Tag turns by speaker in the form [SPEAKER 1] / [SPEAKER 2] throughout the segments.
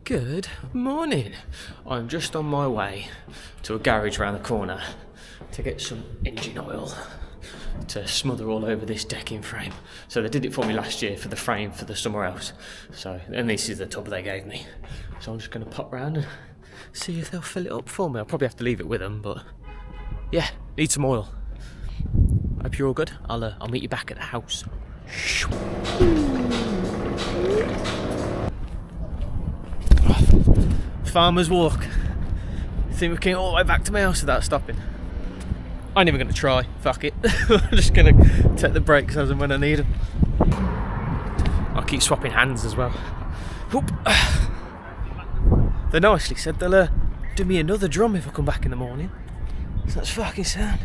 [SPEAKER 1] Good morning. I'm just on my way to a garage around the corner to get some engine oil to smother all over this decking frame. So they did it for me last year for the frame for the somewhere else. So, and this is the tub they gave me. So I'm just going to pop round and see if they'll fill it up for me. I'll probably have to leave it with them, but yeah, need some oil. Hope you're all good. I'll meet you back at the house. Farmer's walk. Think we can get all the way back to my house without stopping? I ain't even going to try. Fuck it. I'm just going to take the brakes as and when I need them. I'll keep swapping hands as well. Whoop. They nicely said they'll do me another drum if I come back in the morning. So that's fucking sound.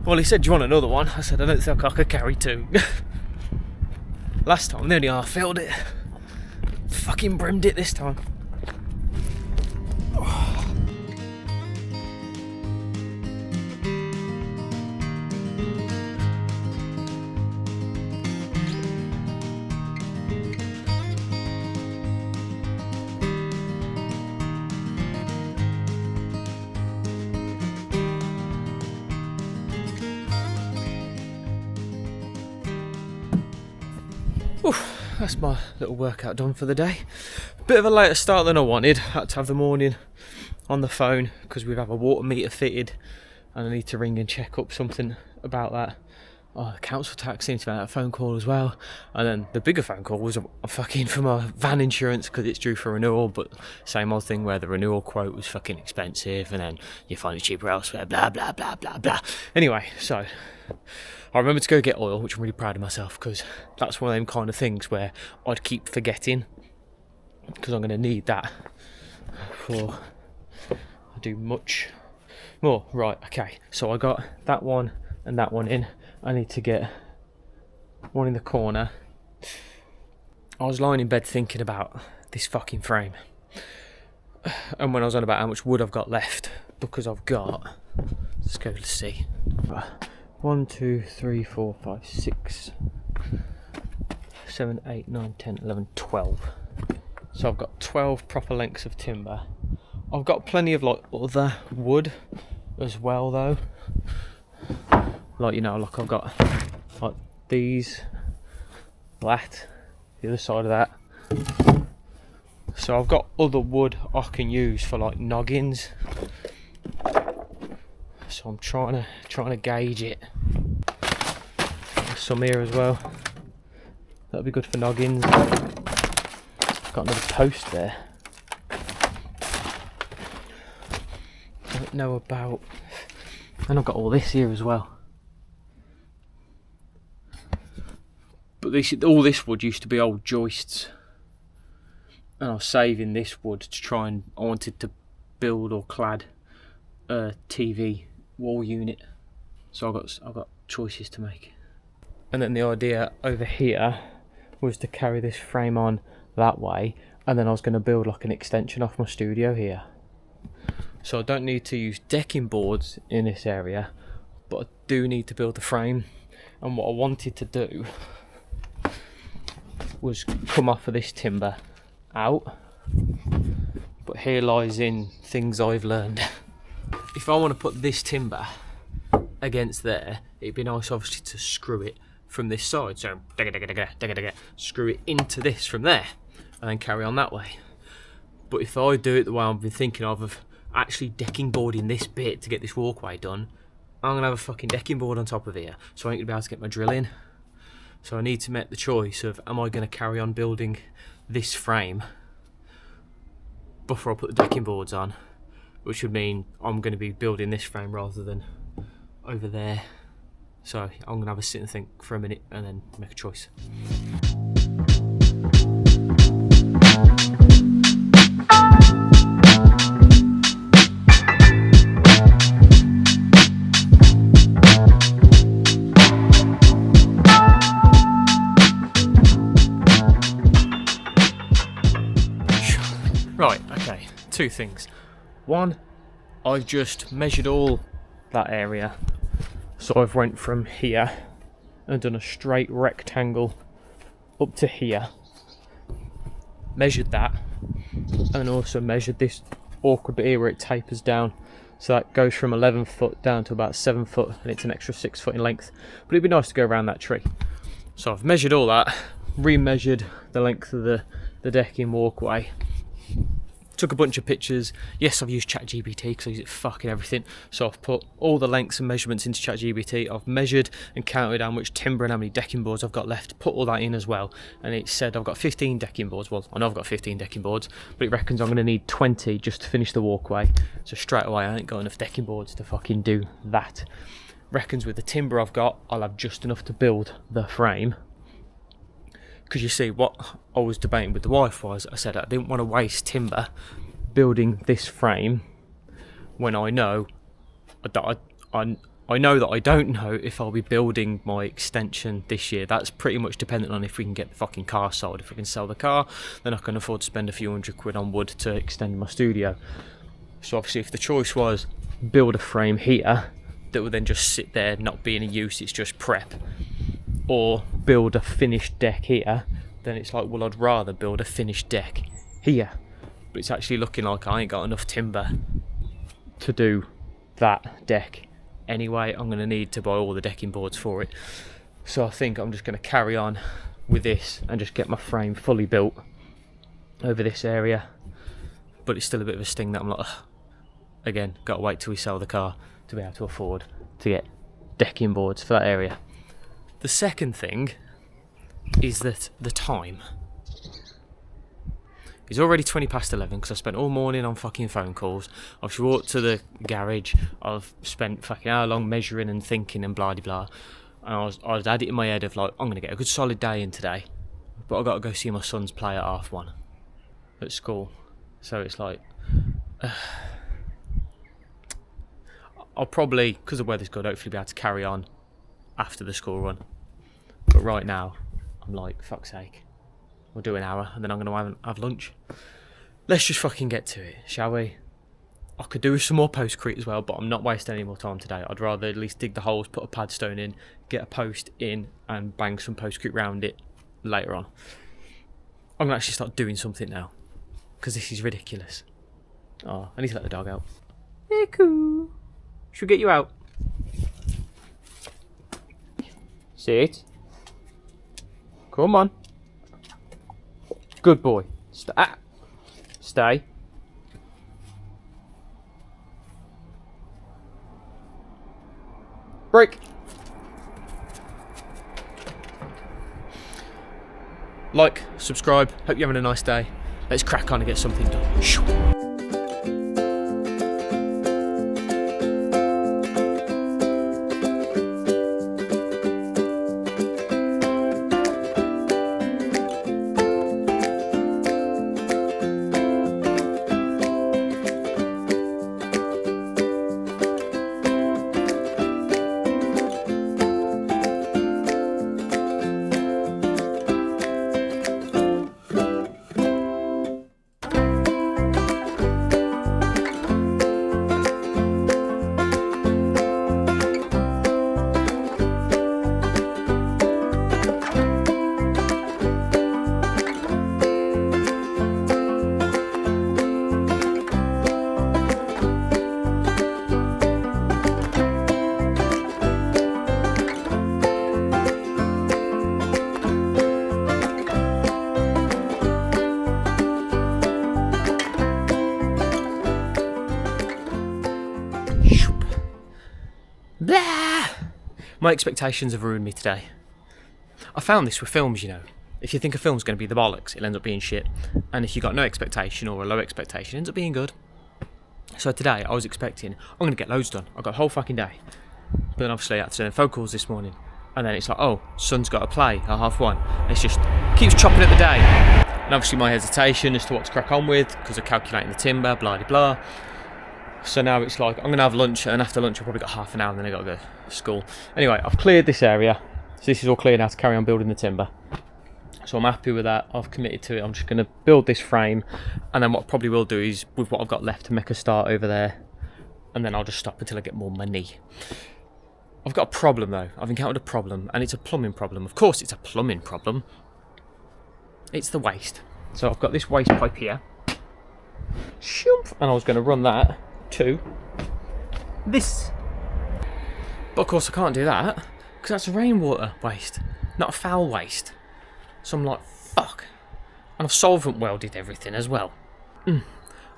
[SPEAKER 1] Well, he said, do you want another one? I said, I don't think I could carry two. Last time, they only half filled it. Fucking brimmed it this time. Oof, that's my little workout done for the day. Bit of a later start than I wanted. Had to have the morning on the phone because we have a water meter fitted and I need to ring and check up something about that. Oh, the council tax seems to have a phone call as well. And then the bigger phone call was a fucking for my van insurance because it's due for renewal, but same old thing where the renewal quote was fucking expensive and then you find it cheaper elsewhere, blah blah blah blah blah. Anyway, so I remember to go get oil, which I'm really proud of myself because that's one of them kind of things where I'd keep forgetting because I'm going to need that before I do much more. Right, okay, so I got that one and that one in. I need to get one in the corner. I was lying in bed thinking about this fucking frame and when I was on about how much wood I've got left because I've got, let's go to see. 1, 2, 3, 4, 5, 6, 7, 8, 9, 10, 11, 12. So I've got 12 proper lengths of timber. I've got plenty of like other wood as well though. Like, you know, like I've got like these, that, the other side of that. So I've got other wood I can use for like noggins. So I'm trying to gauge it. There's some here as well. That'll be good for noggins. Got another post there. Don't know about. And I've got all this here as well. But all this wood used to be old joists. And I was saving this wood to try and I wanted to build or clad a TV wall unit. So I've got choices to make. And then the idea over here was to carry this frame on that way, and then I was going to build like an extension off my studio here. So I don't need to use decking boards in this area, but I do need to build the frame. And what I wanted to do was come off of this timber out, but here lies in things I've learned. If I want to put this timber against there, it'd be nice obviously to screw it from this side, so screw it into this from there and then carry on that way. But if I do it the way I've been thinking of actually decking boarding this bit to get this walkway done, I'm going to have a fucking decking board on top of here, so I ain't going to be able to get my drill in. So I need to make the choice of, am I going to carry on building this frame before I put the decking boards on, which would mean I'm going to be building this frame rather than over there. So I'm going to have a sit and think for a minute and then make a choice. Right, okay, two things. One, I've just measured all that area. So I've went from here and done a straight rectangle up to here. Measured that. and also measured this awkward bit here where it tapers down. So that goes from 11 foot down to about 7 foot, and it's an extra 6 foot in length. But it'd be nice to go around that tree. So I've measured all that, re-measured the length of the decking walkway. Took a bunch of pictures. Yes, I've used ChatGPT because I use it for fucking everything. So I've put all the lengths and measurements into ChatGPT. I've measured and counted how much timber and how many decking boards I've got left. Put all that in as well. And it said I've got 15 decking boards. Well, I know I've got 15 decking boards, but it reckons I'm going to need 20 just to finish the walkway. So straight away, I ain't got enough decking boards to fucking do that. Reckons with the timber I've got, I'll have just enough to build the frame. Because you see, what I was debating with the wife was, I said I didn't want to waste timber building this frame when I know that I know that I don't know if I'll be building my extension this year. That's pretty much dependent on if we can get the fucking car sold. If we can sell the car, then I can afford to spend a few £100 on wood to extend my studio. So obviously if the choice was build a frame here that would then just sit there not be any use, it's just prep, or build a finished deck here, then it's like, well, I'd rather build a finished deck here. But it's actually looking like I ain't got enough timber to do that deck anyway. I'm going to need to buy all the decking boards for it. So I think I'm just going to carry on with this and just get my frame fully built over this area. But it's still a bit of a sting that I'm like, ugh. Again, got to wait till we sell the car to be able to afford to get decking boards for that area. The second thing is that the time. It's already 20 past 11 because I spent all morning on fucking phone calls. I've walked to the garage. I've spent fucking hour long measuring and thinking and blah blah. And I was had it in my head of like, I'm going to get a good solid day in today. But I've got to go see my son's play at 1:30 at school. So it's like, I'll probably, because the weather's good, hopefully be able to carry on after the school run. But right now, I'm like, fuck's sake. We'll do an hour and then I'm going to have lunch. Let's just fucking get to it, shall we? I could do some more postcrete as well, but I'm not wasting any more time today. I'd rather at least dig the holes, put a padstone in, get a post in and bang some postcrete round it later on. I'm going to actually start doing something now because this is ridiculous. Oh, I need to let the dog out. Hey, cool. Should we get you out? Sit. Come on. Good boy. Stay. Break. Like, subscribe. Hope you're having a nice day. Let's crack on and get something done. Shoo. Blah! My expectations have ruined me today. I found this with films, you know. If you think a film's going to be the bollocks, it'll end up being shit. And if you've got no expectation or a low expectation, it ends up being good. So today, I was expecting, I'm going to get loads done. I've got a whole fucking day. But then obviously I had to turn phone calls this morning. And then it's like, oh, son's got to play at 1:30. And it's just keeps chopping at the day. And obviously my hesitation as to what to crack on with, because of calculating the timber, blah, blah, blah. So now it's like, I'm going to have lunch, and after lunch I've probably got half an hour, and then I've got to go to school. Anyway, I've cleared this area. So this is all clear now to carry on building the timber. So I'm happy with that. I've committed to it. I'm just going to build this frame, and then what I probably will do is, with what I've got left, to make a start over there. And then I'll just stop until I get more money. I've got a problem though. I've encountered a problem, and it's a plumbing problem. Of course it's a plumbing problem. It's the waste. So I've got this waste pipe here. and I was going to run that to this. But of course I can't do that because that's rainwater waste, not a foul waste. So I'm like, fuck. And I've solvent welded everything as well.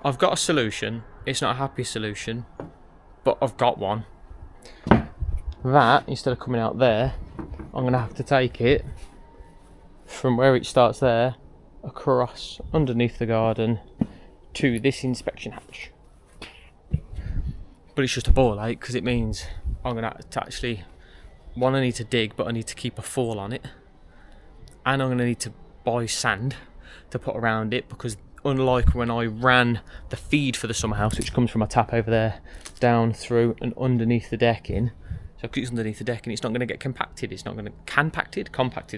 [SPEAKER 1] I've got a solution. It's not a happy solution, but I've got one. That, instead of coming out there, I'm going to have to take it from where it starts there, across underneath the garden to this inspection hatch. But it's just a ball ache because it means I'm going to actually, one, I need to dig, but I need to keep a fall on it. And I'm going to need to buy sand to put around it, because unlike when I ran the feed for the summer house, which comes from a tap over there, down through and underneath the decking, so because it's underneath the decking, it's not going to get compacted, it's not going to, compacted,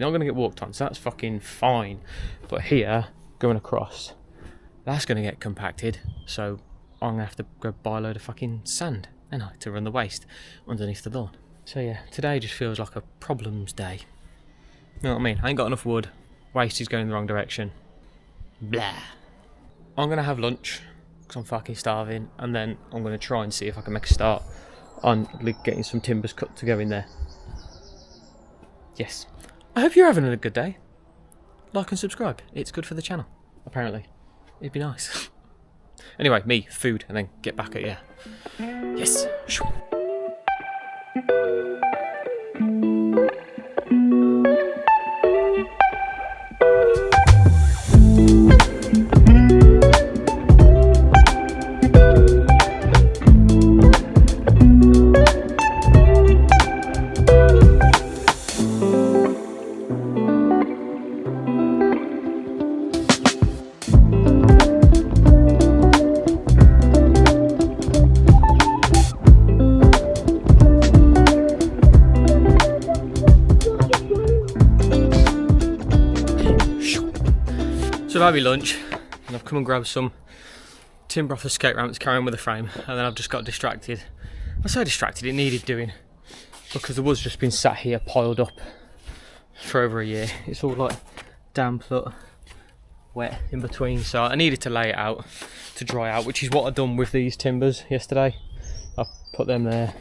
[SPEAKER 1] not going to get walked on, so that's fucking fine. But here, going across, that's going to get compacted, so I'm going to have to go buy a load of fucking sand, to run the waste underneath the lawn. So yeah, today just feels like a problems day. You know what I mean? I ain't got enough wood, waste is going the wrong direction. Blah. I'm going to have lunch, because I'm fucking starving, and then I'm going to try and see if I can make a start on getting some timbers cut to go in there. Yes. I hope you're having a good day. Like and subscribe. It's good for the channel, apparently. It'd be nice. Anyway, me, food, and then get back at you. Yes. So I've had my lunch, and I've come and grabbed some timber off the skate ramp that's carrying with the frame, and then I've just got distracted. I say distracted, it needed doing, because the wood's just been sat here piled up for over a year. It's all like damp, look, wet in between, so I needed to lay it out to dry out, which is what I've done with these timbers yesterday. I put them there,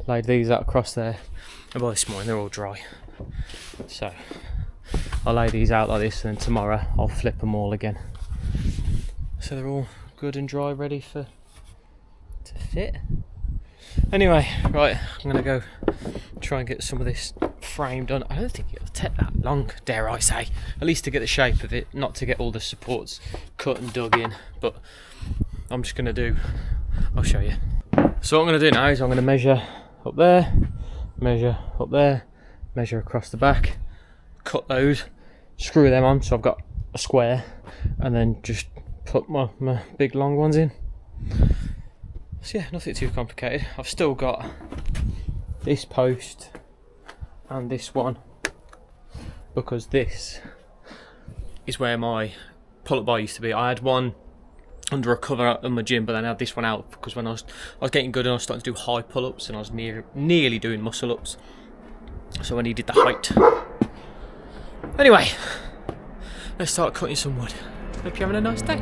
[SPEAKER 1] laid these out across there, and by this morning they're all dry. So I'll lay these out like this, and then tomorrow I'll flip them all again. So they're all good and dry, ready to fit. Anyway, right, I'm going to go try and get some of this frame done. I don't think it'll take that long, dare I say. At least to get the shape of it, not to get all the supports cut and dug in. But I'm just going to do, I'll show you. So what I'm going to do now is I'm going to measure up there, measure up there, measure across the back, cut those, screw them on so I've got a square, and then just put my big long ones in. So yeah, nothing too complicated. I've still got this post and this one, because this is where my pull-up bar used to be. I had one under a cover in my gym, but then I had this one out because when I was getting good and I was starting to do high pull-ups, and I was nearly doing muscle-ups, so I needed the height. Anyway, let's start cutting some wood. Hope you're having a nice day.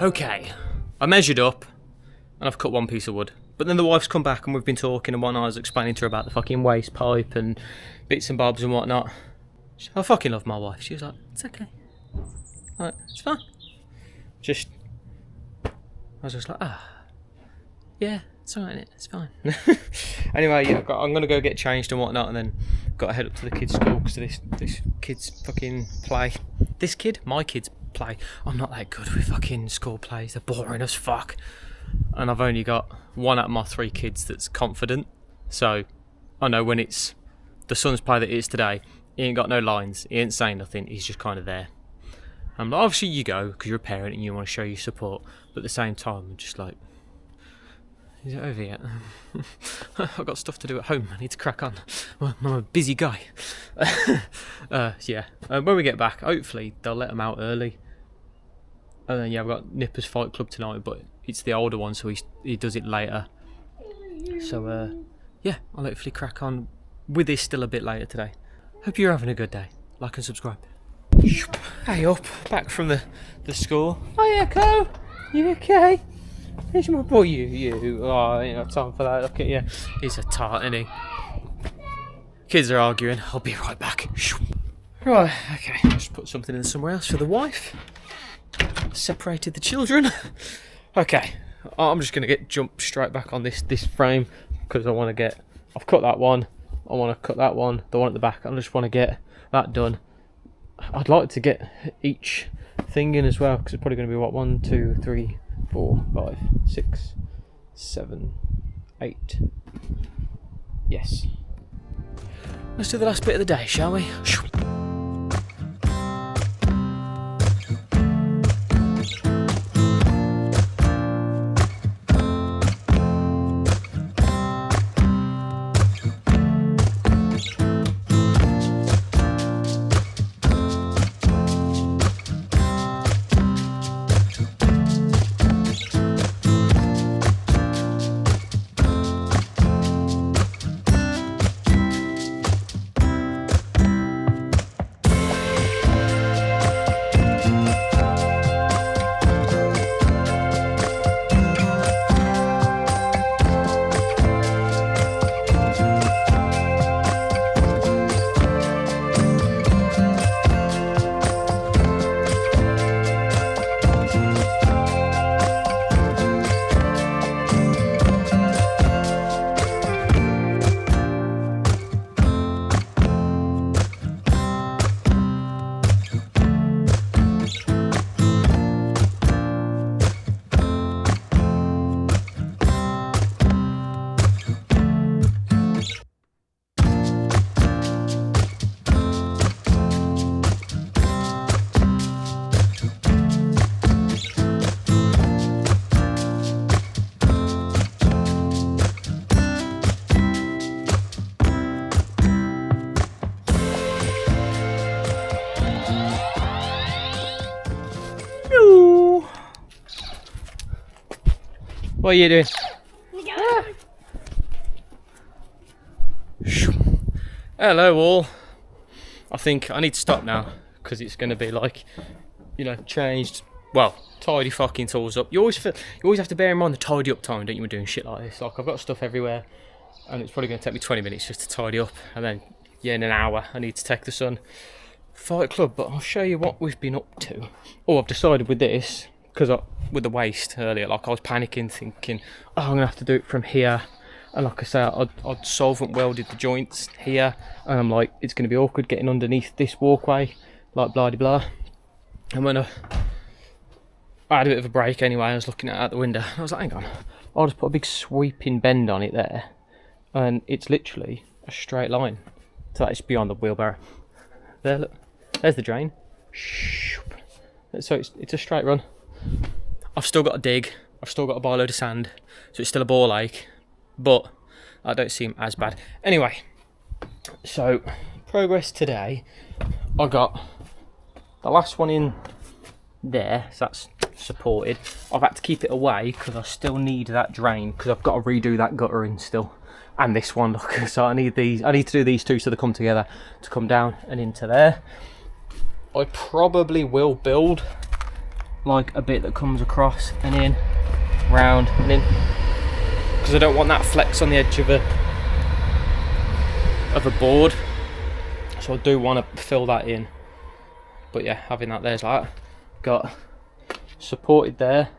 [SPEAKER 1] Okay, I measured up and I've cut one piece of wood. But then the wife's come back and we've been talking, and one I was explaining to her about the fucking waste pipe and bits and bobs and whatnot. I fucking love my wife. She was like, it's okay. Like, it's fine. I was just like, yeah, it's alright, it's fine. Anyway, yeah, I'm going to go get changed and whatnot, and then got to head up to the kids' school because this kid's fucking play. My kids play. I'm not that good with fucking school plays. They're boring as fuck. And I've only got one out of my 3 kids that's confident. So I know when it's the son's play that it is today, he ain't got no lines, he ain't saying nothing, he's just kind of there. I'm like, obviously you go because you're a parent and you want to show your support, but at the same time I'm just like, is it over yet? I've got stuff to do at home, I need to crack on. I'm a busy guy. Yeah, when we get back, hopefully they'll let them out early. And then yeah, I've got Nipper's Fight Club tonight, but it's the older one, so he does it later. So yeah, I'll hopefully crack on with this still a bit later today. Hope you're having a good day. Like and subscribe. Hey up, back from the school. Hiya, Co. You okay? Here's my boy. You. Oh, I ain't got time for that. Look at you. He's a tart, isn't he? Kids are arguing. I'll be right back. Right, okay. Just put something in somewhere else for the wife. Separated the children. Okay, I'm just gonna jump straight back on this frame because I want to get. I've cut that one. I want to cut that one. The one at the back. I just want to get that done. I'd like to get each thing in as well because it's probably going to be what 1, 2, 3, 4, 5, 6, 7, 8. Yes. Let's do the last bit of the day, shall we? What are you doing? Ah. Hello all. I think I need to stop now because it's going to be like, you know, changed. Well, tidy fucking tools up. You always have to bear in mind the tidy up time, don't you, when doing shit like this? Like I've got stuff everywhere, and it's probably going to take me 20 minutes just to tidy up, and then yeah, in an hour I need to take the son Fight Club. But I'll show you what we've been up to. Oh, I've decided with this. Because with the waste earlier, like I was panicking, thinking, oh, I'm going to have to do it from here. And like I say, I'd solvent welded the joints here. And I'm like, it's going to be awkward getting underneath this walkway, like blah blah blah. And when I had a bit of a break anyway, I was looking out the window. And I was like, hang on, I'll just put a big sweeping bend on it there. And it's literally a straight line. So that's beyond the wheelbarrow. There, look, there's the drain. So it's a straight run. I've still got to dig, I've still got to buy a load of sand, so it's still a ball ache, but that don't seem as bad. Anyway, so progress today, I got the last one in there, so that's supported. I've had to keep it away because I still need that drain because I've got to redo that guttering still, and this one, look, so I need to do these two so they come together to come down and into there. I probably will build like a bit that comes across and in, round and in, because I don't want that flex on the edge of a board, so I do want to fill that in. But yeah, having that there's like that. Got supported there,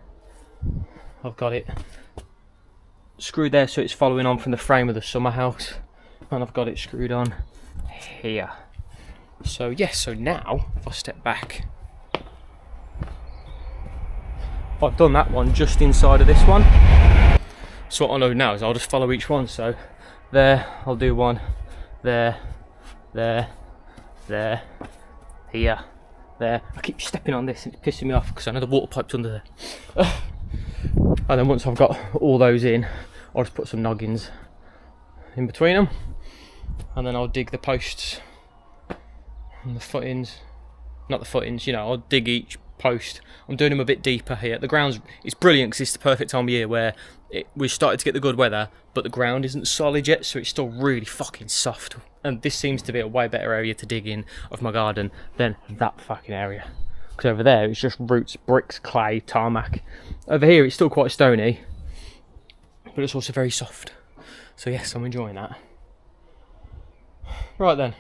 [SPEAKER 1] I've got it screwed there so it's following on from the frame of the summer house, and I've got it screwed on here. So yes, so now if I step back, I've done that one just inside of this one. So what I know now is I'll just follow each one. So there, I'll do one, there, there, here, there. I keep stepping on this and it's pissing me off because I know the water pipe's under there. And then once I've got all those in, I'll just put some noggins in between them, and then I'll dig the posts and the footings. Not the footings, you know, I'll dig each post. I'm doing them a bit deeper here. The ground's, it's brilliant because it's the perfect time of year where we started to get the good weather, but the ground isn't solid yet, so it's still really fucking soft. And this seems to be a way better area to dig in of my garden than that fucking area. Because over there it's just roots, bricks, clay, tarmac. Over here it's still quite stony, but it's also very soft. So yes, I'm enjoying that. Right then,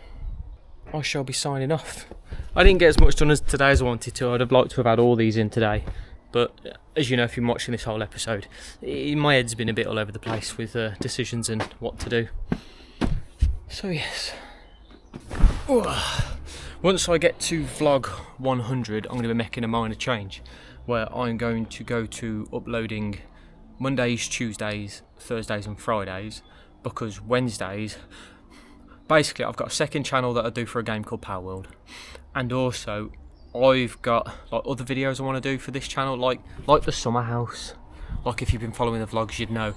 [SPEAKER 1] I shall be signing off. I didn't get as much done as today as I wanted to. I'd have liked to have had all these in today, but as you know, if you're watching this whole episode, my head's been a bit all over the place with decisions and what to do. So yes, once I get to vlog 100, I'm going to be making a minor change where I'm going to go to uploading Mondays, Tuesdays, Thursdays and Fridays, because Wednesdays, basically I've got a second channel that I do for a game called Power World, and also I've got like other videos I want to do for this channel, like the summer house. Like if you've been following the vlogs, you'd know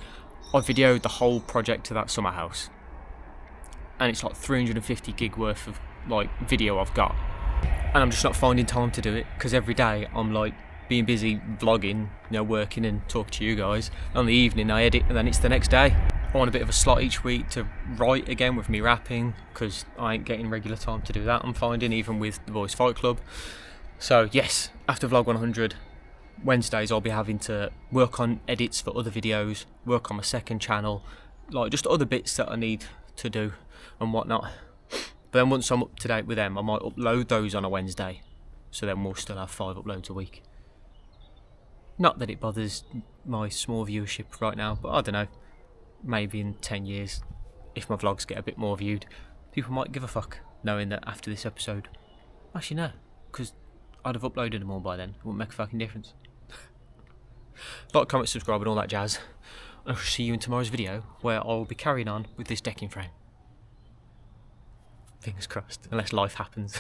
[SPEAKER 1] I videoed the whole project to that summer house, and it's like 350 gig worth of like video I've got, and I'm just not finding time to do it because every day I'm like being busy vlogging, you know, working and talking to you guys. On the evening I edit and then it's the next day. I want a bit of a slot each week to write again with me rapping, because I ain't getting regular time to do that, I'm finding, even with the Boys Fight Club. So yes, after vlog 100, Wednesdays I'll be having to work on edits for other videos, work on my second channel, like just other bits that I need to do and whatnot. But then once I'm up to date with them, I might upload those on a Wednesday, so then we'll still have 5 uploads a week. Not that it bothers my small viewership right now, but I don't know, maybe in 10 years, if my vlogs get a bit more viewed, people might give a fuck, knowing that after this episode, actually no, because I'd have uploaded them all by then, it wouldn't make a fucking difference. Like, comment, subscribe and all that jazz. I'll see you in tomorrow's video, where I'll be carrying on with this decking frame. Fingers crossed, unless life happens.